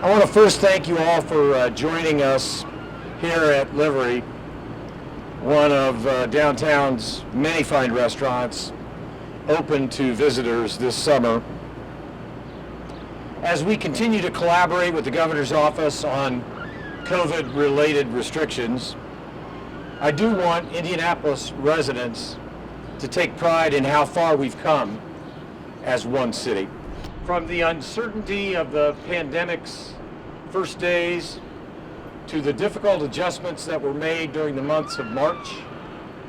I want to first thank you all for joining us here at Livery, one of downtown's many fine restaurants open to visitors this summer. As we continue to collaborate with the governor's office on COVID-related restrictions, I do want Indianapolis residents to take pride in how far we've come as one city. From the uncertainty of the pandemic's first days to the difficult adjustments that were made during the months of March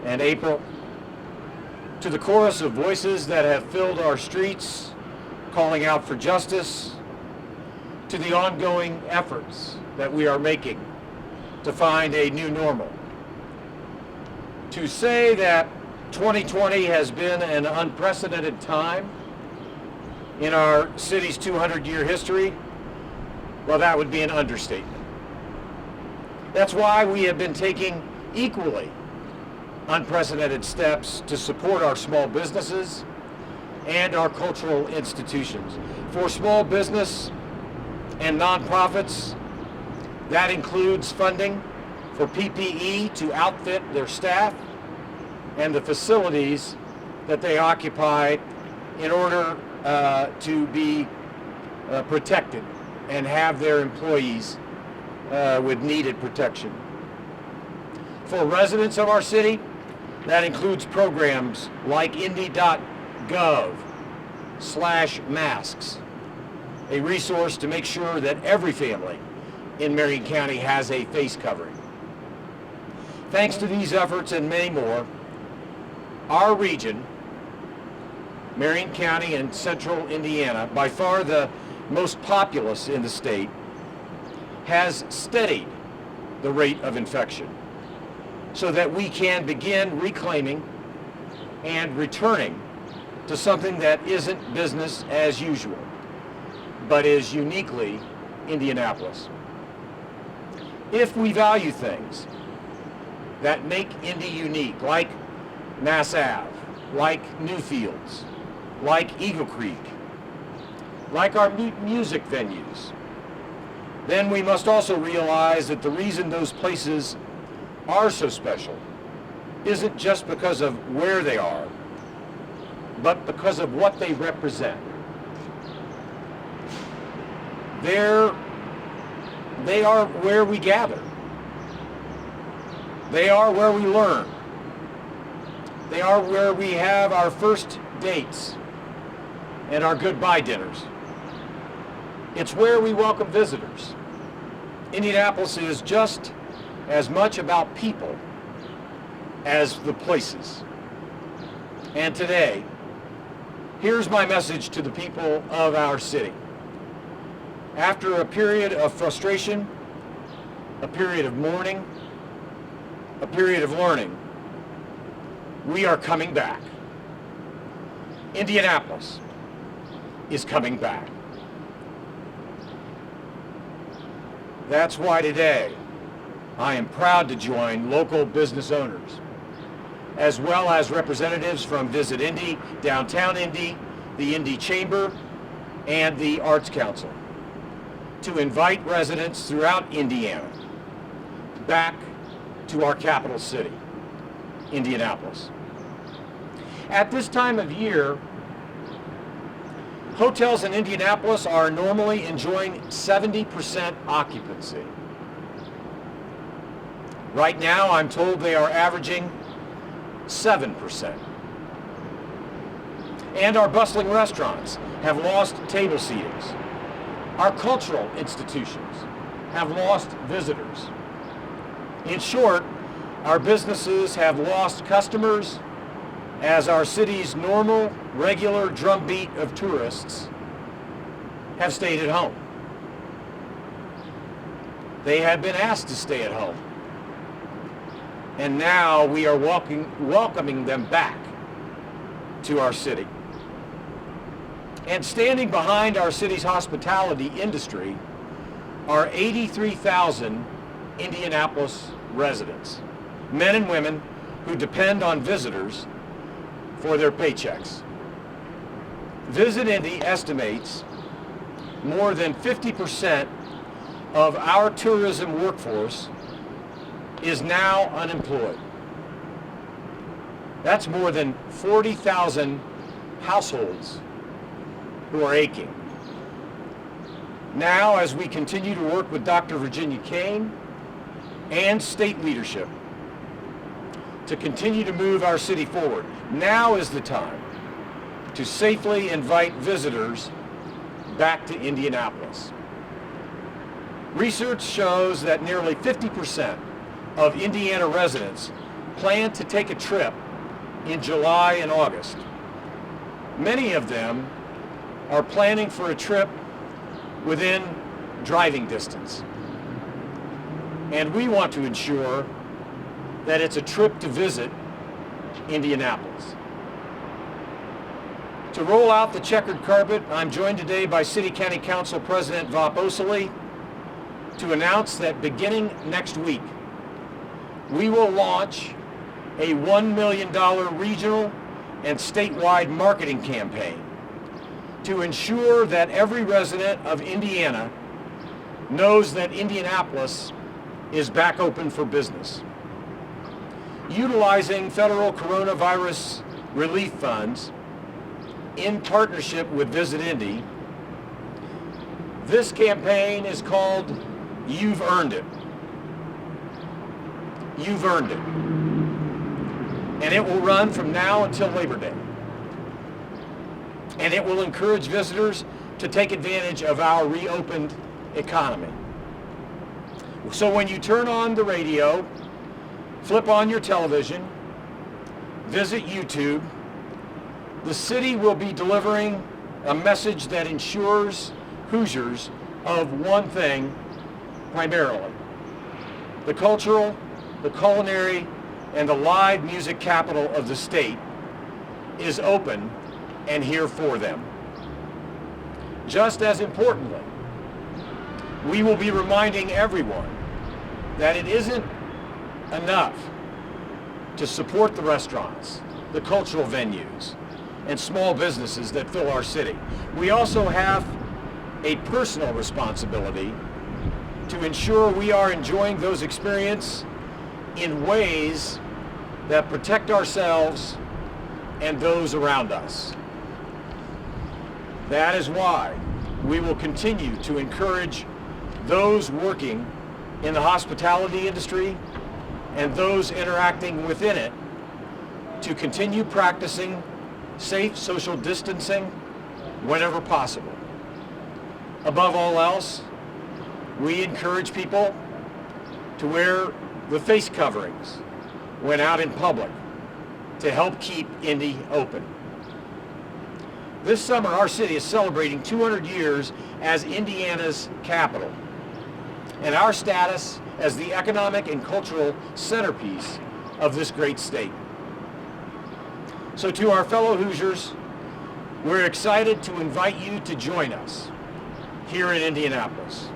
and April, to the chorus of voices that have filled our streets calling out for justice, to the ongoing efforts that we are making to find a new normal. To say that 2020 has been an unprecedented time in our city's 200-year history, well, that would be an understatement. That's why we have been taking equally unprecedented steps to support our small businesses and our cultural institutions. For small business and nonprofits, that includes funding for PPE to outfit their staff and the facilities that they occupy in order to be protected and have their employees with needed protection. For residents of our city, that includes programs like Indy.gov/masks, a resource to make sure that every family in Marion County has a face covering. Thanks to these efforts and many more, our region, Marion County and Central Indiana, by far the most populous in the state, has steadied the rate of infection so that we can begin reclaiming and returning to something that isn't business as usual, but is uniquely Indianapolis. If we value things that make Indy unique, like Mass Ave, like Newfields, like Eagle Creek, like our music venues, then we must also realize that the reason those places are so special isn't just because of where they are, but because of what they represent. They are where we gather. They are where we learn. They are where we have our first dates and our goodbye dinners. It's where we welcome visitors. Indianapolis is just as much about people as the places. And today, here's my message to the people of our city. After a period of frustration, a period of mourning, a period of learning, we are coming back. Indianapolis is coming back. That's why today I am proud to join local business owners, as well as representatives from Visit Indy, Downtown Indy, the Indy Chamber, and the Arts Council, to invite residents throughout Indiana back to our capital city, Indianapolis. At this time of year, hotels in Indianapolis are normally enjoying 70% occupancy. Right now, I'm told they are averaging 7%. And our bustling restaurants have lost table seatings. Our cultural institutions have lost visitors. In short, our businesses have lost customers as our city's normal, regular drumbeat of tourists have stayed at home. They have been asked to stay at home. And now we are welcoming them back to our city. And standing behind our city's hospitality industry are 83,000 Indianapolis residents, men and women who depend on visitors for their paychecks. Visit Indy estimates more than 50% of our tourism workforce is now unemployed. That's more than 40,000 households who are aching. Now, as we continue to work with Dr. Virginia Kane and state leadership to continue to move our city forward, now is the time to safely invite visitors back to Indianapolis. Research shows that nearly 50% of Indiana residents plan to take a trip in July and August. Many of them are planning for a trip within driving distance. And we want to ensure that it's a trip to visit Indianapolis. To roll out the checkered carpet, I'm joined today by City County Council President Osili to announce that beginning next week, we will launch a $1 million regional and statewide marketing campaign to ensure that every resident of Indiana knows that Indianapolis is back open for business. Utilizing federal coronavirus relief funds in partnership with Visit Indy, this campaign is called You've Earned It. You've Earned It. And it will run from now until Labor Day. And it will encourage visitors to take advantage of our reopened economy. So when you turn on the radio, flip on your television, visit YouTube, the city will be delivering a message that ensures Hoosiers of one thing primarily: the cultural, the culinary, and the live music capital of the state is open and here for them. Just as importantly, we will be reminding everyone that it isn't enough to support the restaurants, the cultural venues, and small businesses that fill our city. We also have a personal responsibility to ensure we are enjoying those experiences in ways that protect ourselves and those around us. That is why we will continue to encourage those working in the hospitality industry and those interacting within it to continue practicing safe social distancing whenever possible. Above all else, we encourage people to wear the face coverings when out in public to help keep Indy open. This summer, our city is celebrating 200 years as Indiana's capital, and our status as the economic and cultural centerpiece of this great state. So to our fellow Hoosiers, we're excited to invite you to join us here in Indianapolis.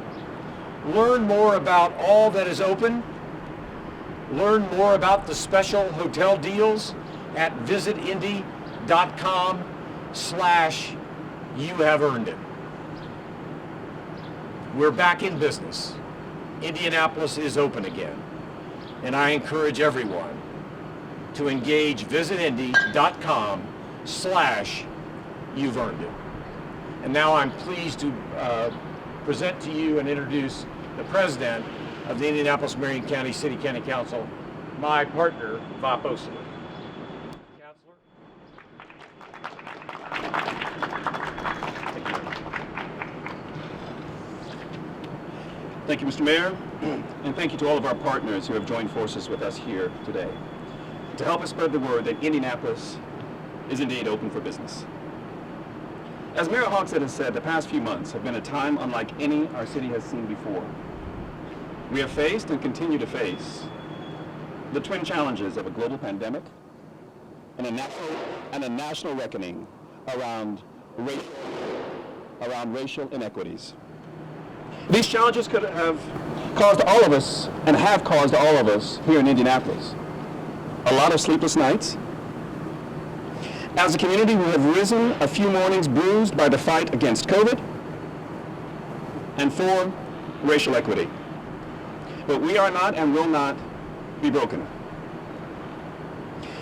Learn more about all that is open. Learn more about the special hotel deals at visitindy.com/youhaveearnedit. We're back in business. Indianapolis is open again, and I encourage everyone to engage visitindy.com/you'veearnedit. And now I'm pleased to present to you and introduce the president of the Indianapolis-Marion County City County Council, my partner, Osili. Councilor. Thank you, Mr. Mayor, and thank you to all of our partners who have joined forces with us here today to help us spread the word that Indianapolis is indeed open for business. As Mayor Hogsett has said, the past few months have been a time unlike any our city has seen before. We have faced and continue to face the twin challenges of a global pandemic and a national reckoning around racial inequities. These challenges could have caused all of us, and have caused all of us here in Indianapolis, a lot of sleepless nights. As a community, we have risen a few mornings bruised by the fight against COVID, and for racial equity. But we are not and will not be broken.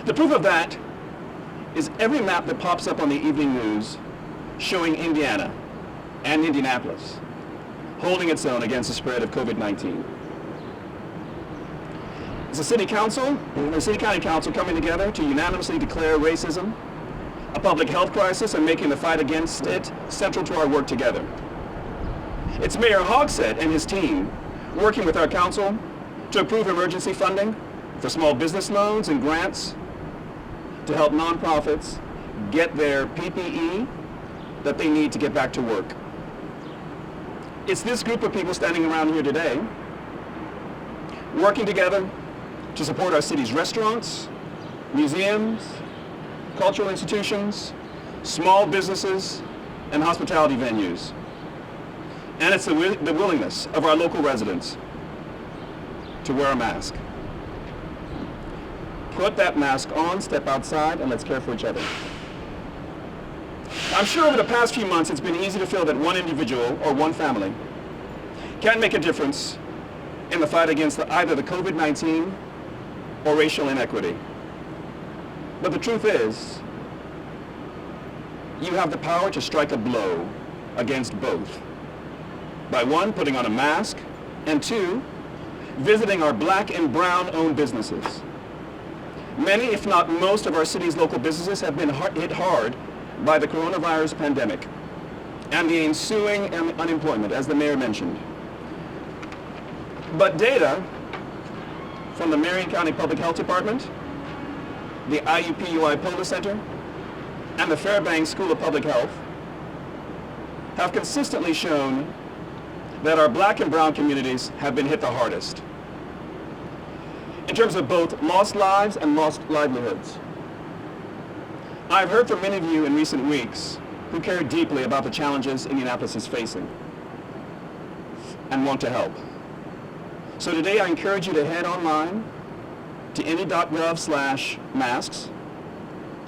The proof of that is every map that pops up on the evening news showing Indiana and Indianapolis holding its own against the spread of COVID-19. It's the City Council, the City County Council coming together to unanimously declare racism a public health crisis and making the fight against it central to our work together. It's Mayor Hogsett and his team working with our council to approve emergency funding for small business loans and grants to help nonprofits get their PPE that they need to get back to work. It's this group of people standing around here today working together to support our city's restaurants, museums, cultural institutions, small businesses, and hospitality venues. And it's the willingness of our local residents to wear a mask. Put that mask on, step outside, and let's care for each other. I'm sure over the past few months it's been easy to feel that one individual or one family can't make a difference in the fight against either the COVID-19 or racial inequity. But the truth is, you have the power to strike a blow against both by one, putting on a mask, and two, visiting our black and brown owned businesses. Many, if not most, of our city's local businesses have been hit hard by the coronavirus pandemic and the ensuing unemployment, as the mayor mentioned. But data from the Marion County Public Health Department, the IUPUI Polis Center, and the Fairbanks School of Public Health have consistently shown that our black and brown communities have been hit the hardest in terms of both lost lives and lost livelihoods. I've heard from many of you in recent weeks who care deeply about the challenges Indianapolis is facing and want to help. So today I encourage you to head online to indy.gov/masks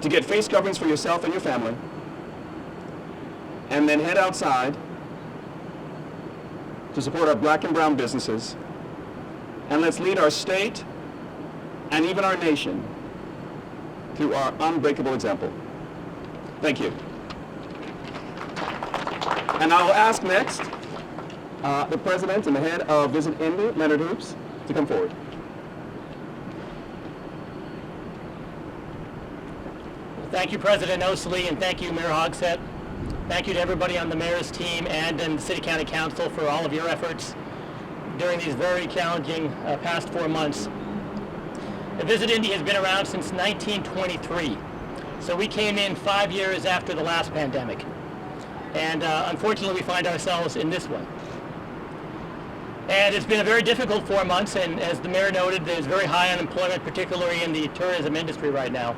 to get face coverings for yourself and your family, and then head outside to support our black and brown businesses, and let's lead our state and even our nation through our unbreakable example. Thank you. And I will ask next the president and the head of Visit Indy, Leonard, to come forward. Thank you, President Osili, and thank you, Mayor Hogsett. Thank you to everybody on the mayor's team and in the City County Council for all of your efforts during these very challenging past 4 months. The Visit Indy has been around since 1923, so we came in 5 years after the last pandemic. And unfortunately, we find ourselves in this one. And it's been a very difficult 4 months, and as the mayor noted, there's very high unemployment, particularly in the tourism industry right now.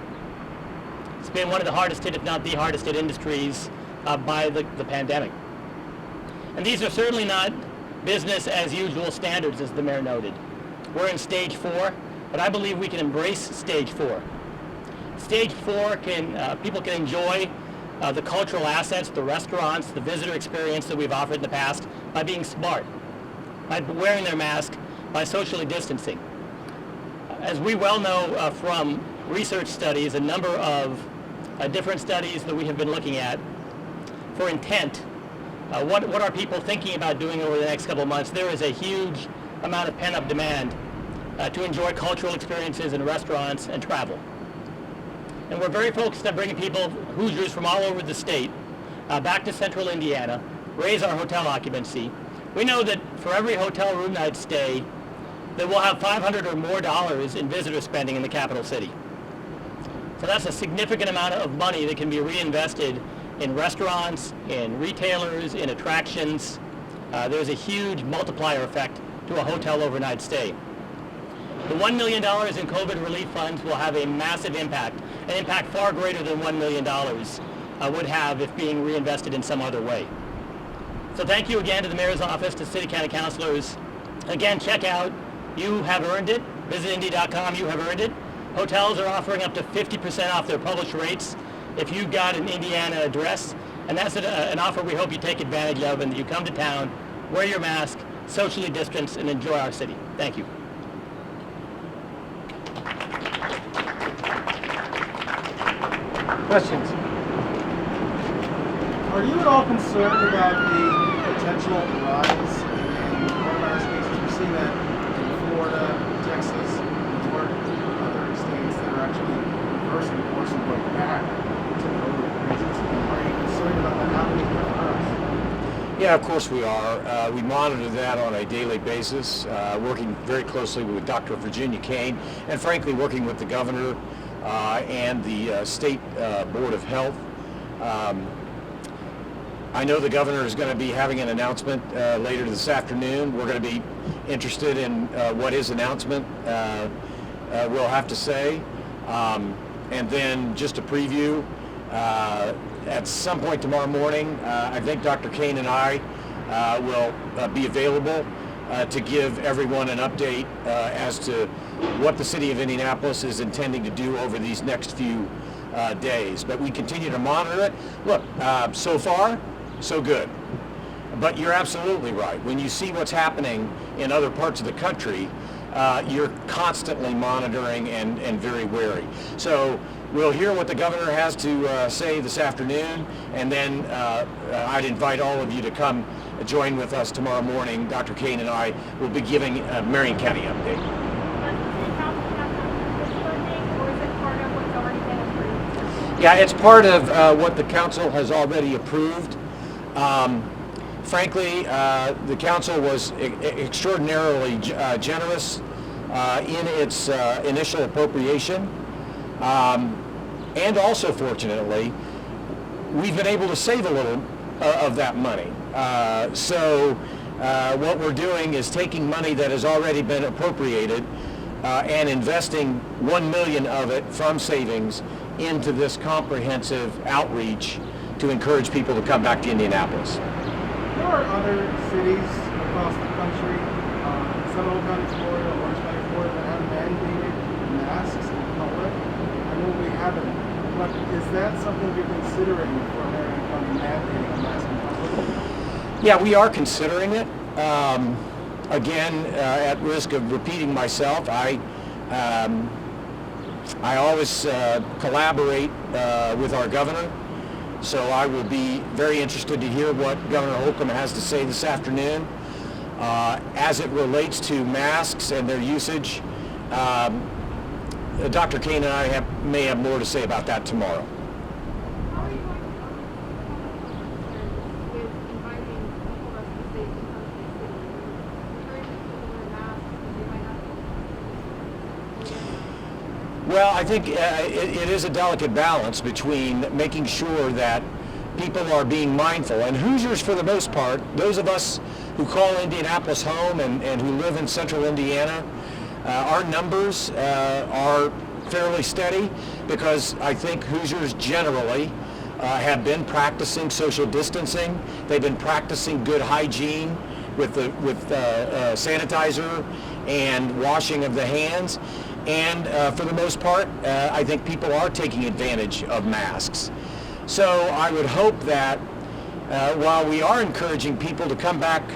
It's been one of the hardest hit, if not the hardest hit industries by the pandemic. And these are certainly not business as usual standards, as the mayor noted. We're in stage 4, but I believe we can embrace stage 4. Stage 4 people can enjoy the cultural assets, the restaurants, the visitor experience that we've offered in the past by being smart, by wearing their mask, by socially distancing. As we well know from research studies, a number of different studies that we have been looking at for intent, what are people thinking about doing over the next couple of months? There is a huge amount of pent-up demand to enjoy cultural experiences in restaurants and travel. And we're very focused on bringing people, Hoosiers from all over the state, back to central Indiana, raise our hotel occupancy. We know that for every hotel room night stay, that we'll have $500 or more in visitor spending in the capital city. So that's a significant amount of money that can be reinvested in restaurants, in retailers, in attractions. There's a huge multiplier effect to a hotel overnight stay. The $1 million in COVID relief funds will have a massive impact, an impact far greater than $1 million would have if being reinvested in some other way. So thank you again to the mayor's office, to city county councilors. Again, check out You Have Earned It, visitindy.com, You Have Earned It. Hotels are offering up to 50% off their published rates if you've got an Indiana address, and that's an offer we hope you take advantage of and that you come to town, wear your mask, socially distance, and enjoy our city. Thank you. Questions? Are you at all concerned about the potential rise in coronavirus cases? We see that in Florida, Texas, New York, other states that are actually reversing course and going back to COVID reasons. Are you concerned about that happening for us? Yeah, of course we are. We monitor that on a daily basis, working very closely with Dr. Virginia Kane, and frankly working with the governor and the state board of health. I know the governor is going to be having an announcement later this afternoon. We're going to be interested in what his announcement will have to say. And then just a preview, at some point tomorrow morning, I think Dr. Kane and I will be available to give everyone an update as to what the City of Indianapolis is intending to do over these next few days. But we continue to monitor it. Look, so far, so good. But you're absolutely right. When you see what's happening in other parts of the country, you're constantly monitoring and very wary. So we'll hear what the governor has to say this afternoon, and then I'd invite all of you to come join with us tomorrow morning. Dr. Kane and I will be giving a Marion County update. Yeah, it's part of what the council has already approved. Frankly, the council was extraordinarily generous in its initial appropriation. And also, fortunately, we've been able to save a little of that money. So what we're doing is taking money that has already been appropriated and investing $1 million of it from savings into this comprehensive outreach to encourage people to come back to Indianapolis. There are other cities across the country, Seminole County, Florida, Orange County, Florida, that have mandated masks in public. I know we haven't, but is that something you're considering for Marion County mandating a mask in public? Yeah, we are considering it. Again, at risk of repeating myself, I always collaborate with our governor. So I will be very interested to hear what Governor Holcomb has to say this afternoon. As it relates to masks and their usage, Dr. Kane and I may have more to say about that tomorrow. How are you going to with inviting people rest of the state to come to the city? Encouraging people to wear masks and they might not. Well, I think it is a delicate balance between making sure that people are being mindful. And Hoosiers, for the most part, those of us who call Indianapolis home and who live in central Indiana, our numbers are fairly steady because I think Hoosiers generally have been practicing social distancing. They've been practicing good hygiene with sanitizer and washing of the hands. And for the most part, I think people are taking advantage of masks. So I would hope that while we are encouraging people to come back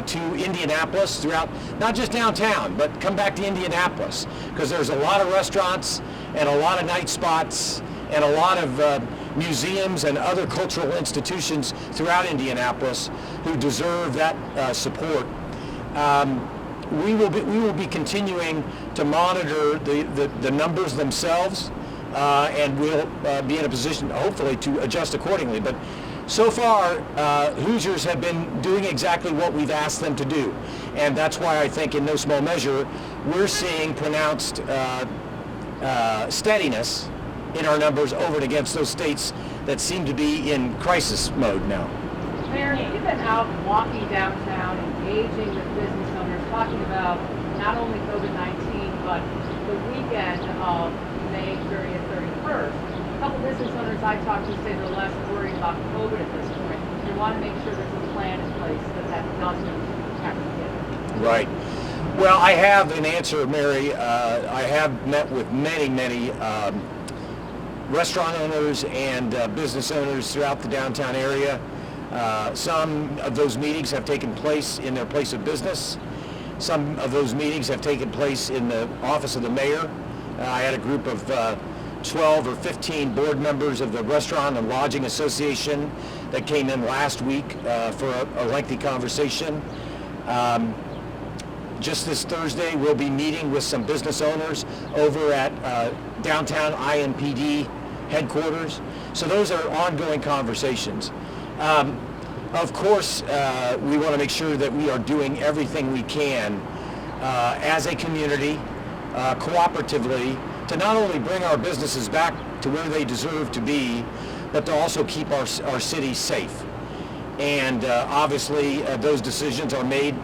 to Indianapolis throughout, not just downtown, but come back to Indianapolis, because there's a lot of restaurants and a lot of night spots and a lot of museums and other cultural institutions throughout Indianapolis who deserve that support. We will be continuing to monitor the numbers themselves, and we'll be in a position, hopefully, to adjust accordingly. But so far, Hoosiers have been doing exactly what we've asked them to do, and that's why I think, in no small measure, we're seeing pronounced steadiness in our numbers over and against those states that seem to be in crisis mode now. Mayor, you've been out walking downtown, engaging with business owners, talking about not only COVID-19, but the weekend of May 30th, 31st. A couple business owners I talked to say they're less worried about COVID at this point. They want to make sure there's a plan in place that doesn't happen again. Right. Well, I have an answer, Mary. I have met with many restaurant owners and business owners throughout the downtown area. Some of those meetings have taken place in their place of business. Some of those meetings have taken place in the office of the mayor. I had a group of 12 or 15 board members of the Restaurant and Lodging Association that came in last week for a lengthy conversation. Just this Thursday, we'll be meeting with some business owners over at downtown IMPD headquarters. So those are ongoing conversations. Of course, we want to make sure that we are doing everything we can as a community, cooperatively, to not only bring our businesses back to where they deserve to be, but to also keep our city safe. And obviously, those decisions are made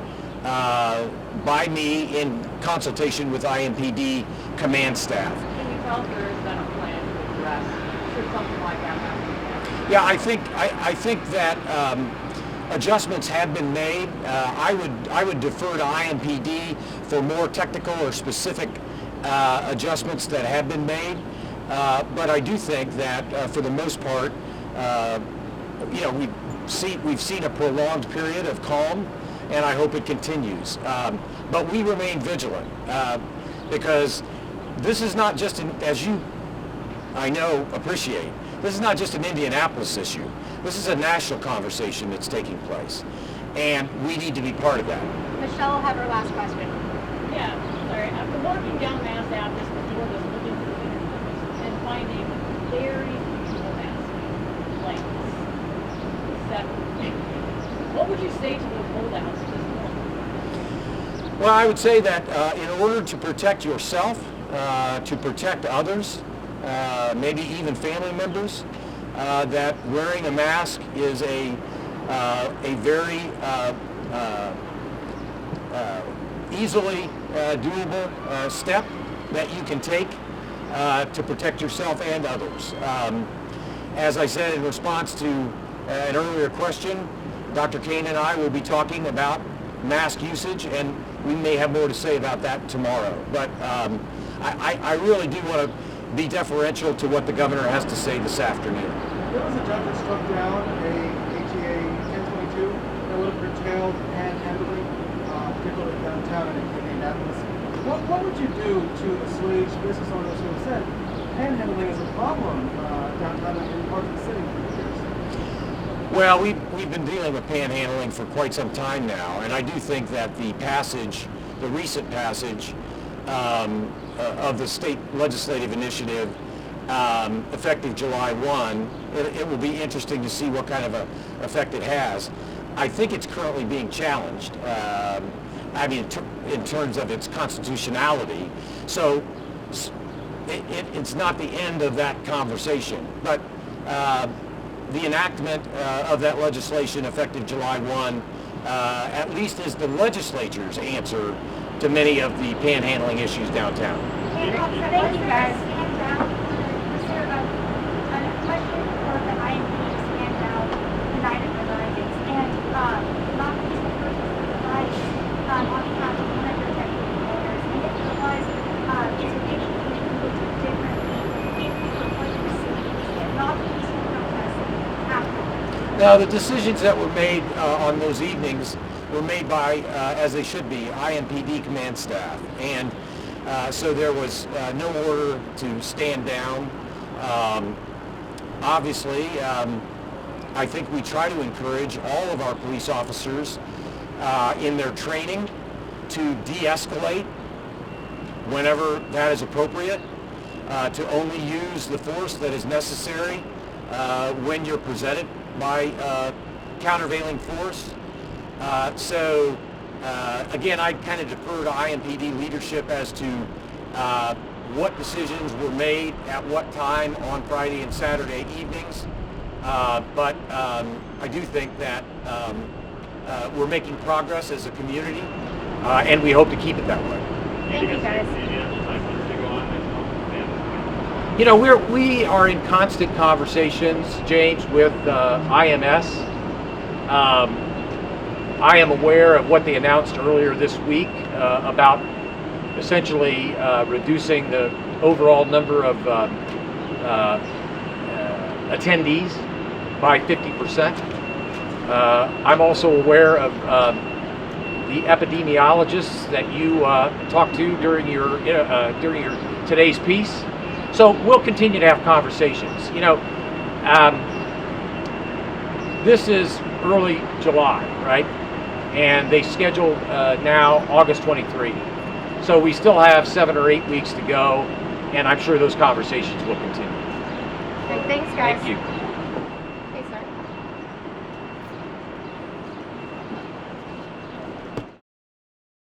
by me in consultation with IMPD command staff. Can you tell if there has been a plan to address should something like that happen? Yeah, I think that adjustments have been made. I would defer to IMPD for more technical or specific adjustments that have been made. But I do think that for the most part, we've seen a prolonged period of calm, and I hope it continues. But we remain vigilant because this is not just, as you, I know, appreciate, this is not just an Indianapolis issue. This is a national conversation that's taking place, and we need to be part of that. Michelle will have her last question. Yeah, sorry. After walking down Mass Ave just before this, looking for the dinner service and finding very unusual masks like this. What would you say to those holdouts at this point? Well, I would say that in order to protect yourself, to protect others, maybe even family members, that wearing a mask is a very easily doable step that you can take to protect yourself and others. As I said in response to an earlier question, Dr. Kane and I will be talking about mask usage, and we may have more to say about that tomorrow. But I really do want to be deferential to what the governor has to say this afternoon. There was a judge that struck down a HEA 1022 that would have curtailed panhandling, particularly downtown in Indianapolis. What would you do to assuage business owners who have said panhandling is a problem downtown in parts of the city for years? Well, we've been dealing with panhandling for quite some time now, and I do think that the recent passage of the state legislative initiative effective July 1, it will be interesting to see what kind of effect it has. I think it's currently being challenged, in terms of its constitutionality. So it's not the end of that conversation, but the enactment of that legislation effective July 1 at least is the legislature's answer to many of the panhandling issues downtown. Thank you, guys. A question for the IMP just handed out the night of the Lions, and not least the first was the Lions on behalf of one of your deputy mayors, and if there was, is there anything that you would do differently if you were going to see and not peaceful protests afterwards? Now, the decisions that were made on those evenings were made by, as they should be, IMPD command staff. And so there was no order to stand down. Obviously, I think we try to encourage all of our police officers in their training to de-escalate whenever that is appropriate, to only use the force that is necessary when you're presented by countervailing force. Again, I kind of defer to IMPD leadership as to what decisions were made at what time on Friday and Saturday evenings. But I do think that we're making progress as a community, and we hope to keep it that way. Thank you, guys. You know, we are in constant conversations, James, with IMS. I am aware of what they announced earlier this week about essentially reducing the overall number of attendees by 50%. I'm also aware of the epidemiologists that you talked to during your today's piece. So we'll continue to have conversations. You know, this is early July, right? And they scheduled now August 23. So we still have 7 or 8 weeks to go, and I'm sure those conversations will continue. Great, thanks guys. Thank you.